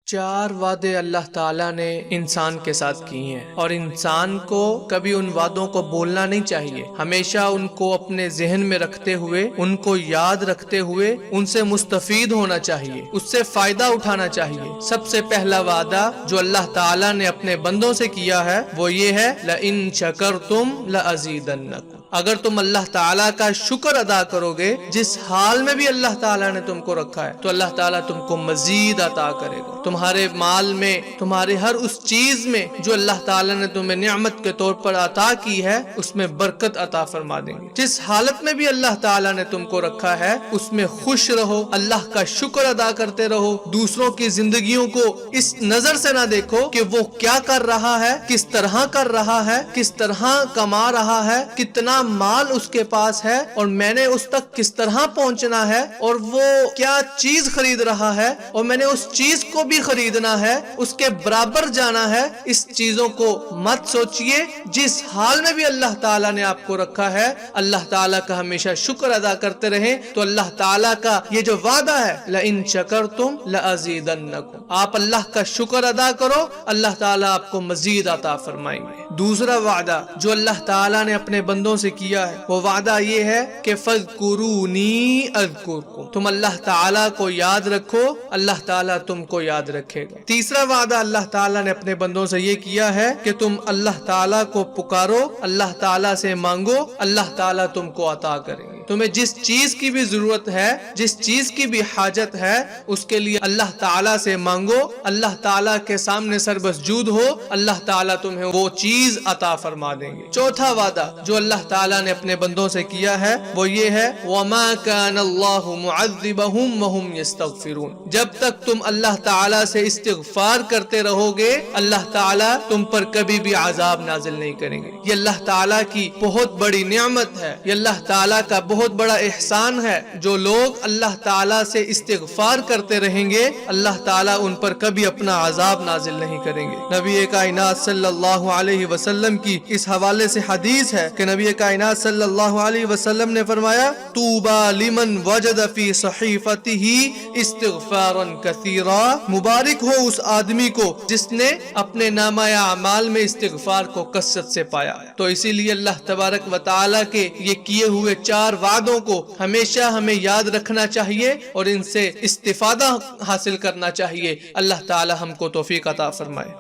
4 وعدے اللہ تعالیٰ نے انسان کے ساتھ کیے ہیں اور انسان کو کبھی ان وعدوں کو بولنا نہیں چاہیے، ہمیشہ ان کو اپنے ذہن میں رکھتے ہوئے، ان کو یاد رکھتے ہوئے ان سے مستفید ہونا چاہیے، اس سے فائدہ اٹھانا چاہیے۔ سب سے پہلا وعدہ جو اللہ تعالیٰ نے اپنے بندوں سے کیا ہے وہ یہ ہے لَإِن شَكَرْتُمْ لَأَزِيدَنَّكُمْ، اگر تم اللہ تعالیٰ کا شکر ادا کرو گے، جس حال میں بھی اللہ تعالیٰ نے تم کو رکھا ہے تو اللہ تعالیٰ تم کو مزید عطا کرے گا۔ تمہارے مال میں، تمہارے ہر اس چیز میں جو اللہ تعالیٰ نے تمہیں نعمت کے طور پر عطا کی ہے اس میں برکت عطا فرما دیں گے۔ جس حالت میں بھی اللہ تعالیٰ نے تم کو رکھا ہے اس میں خوش رہو، اللہ کا شکر ادا کرتے رہو، دوسروں کی زندگیوں کو اس نظر سے نہ دیکھو کہ وہ کیا کر رہا ہے، کس طرح کر رہا ہے، کس طرح کما رہا ہے، کتنا مال اس کے پاس ہے اور میں نے اس تک کس طرح پہنچنا ہے، اور وہ کیا چیز خرید رہا ہے اور میں نے اس چیز کو بھی خریدنا ہے، اس کے برابر جانا ہے۔ اس چیزوں کو مت سوچئے، جس حال میں بھی اللہ تعالیٰ نے آپ کو رکھا ہے اللہ تعالیٰ کا ہمیشہ شکر ادا کرتے رہیں تو اللہ تعالیٰ کا یہ جو وعدہ ہے لَإِن شَكَرْتُمْ لَأَزِيدَنَّكُمْ، آپ اللہ کا شکر ادا کرو، اللہ تعالیٰ آپ کو مزید عطا فرمائیں گے۔ دوسرا وعدہ جو اللہ تعالیٰ نے اپنے بندوں سے کیا ہے وہ وعدہ یہ ہے کہ فَاذْكُرُونِي أَذْكُرْكُمْ، تم اللہ تعالیٰ کو یاد رکھو، اللہ تعالیٰ تم کو یاد رکھے گا۔ تیسرا وعدہ اللہ تعالیٰ نے اپنے بندوں سے یہ کیا ہے کہ تم اللہ تعالیٰ کو پکارو، اللہ تعالیٰ سے مانگو، اللہ تعالیٰ تم کو عطا کریں گے۔ تمہیں جس چیز کی بھی ضرورت ہے، جس چیز کی بھی حاجت ہے، اس کے لیے اللہ تعالیٰ سے مانگو، اللہ تعالیٰ کے سامنے سربسجود ہو، اللہ تعالیٰ تمہیں وہ چیز عطا فرما دیں گے۔ چوتھا وعدہ جو اللہ تعالیٰ نے اپنے بندوں سے کیا ہے وہ یہ ہے وَمَا كَانَ اللَّهُ مُعَذِّبَهُمْ وَهُمْ يَسْتَغْفِرُونَ، جب تک تم اللہ تعالیٰ سے استغفار کرتے رہو گے اللہ تعالیٰ تم پر کبھی بھی عذاب نازل نہیں کریں گے۔ یہ اللہ تعالیٰ کی بہت بڑی نعمت ہے، یہ اللہ تعالیٰ کا بہت بڑا احسان ہے۔ جو لوگ اللہ تعالیٰ سے استغفار کرتے رہیں گے اللہ تعالیٰ ان پر کبھی اپنا عذاب نازل نہیں کریں گے۔ نبی کائنات صلی اللہ علیہ وسلم کی اس حوالے سے حدیث ہے کہ نبی کائنات صلی اللہ علیہ وسلم نے فرمایا طوبى لمن وجد فی صحیفته استغفارا کثیرا، مبارک ہو اس آدمی کو جس نے اپنے نامہ اعمال میں استغفار کو کثرت سے پایا۔ تو اسی لیے اللہ تبارک و تعالیٰ کے یہ کیے ہوئے 4 وعدوں کو ہمیشہ ہمیں یاد رکھنا چاہیے اور ان سے استفادہ حاصل کرنا چاہیے۔ اللہ تعالی ہم کو توفیق عطا فرمائے۔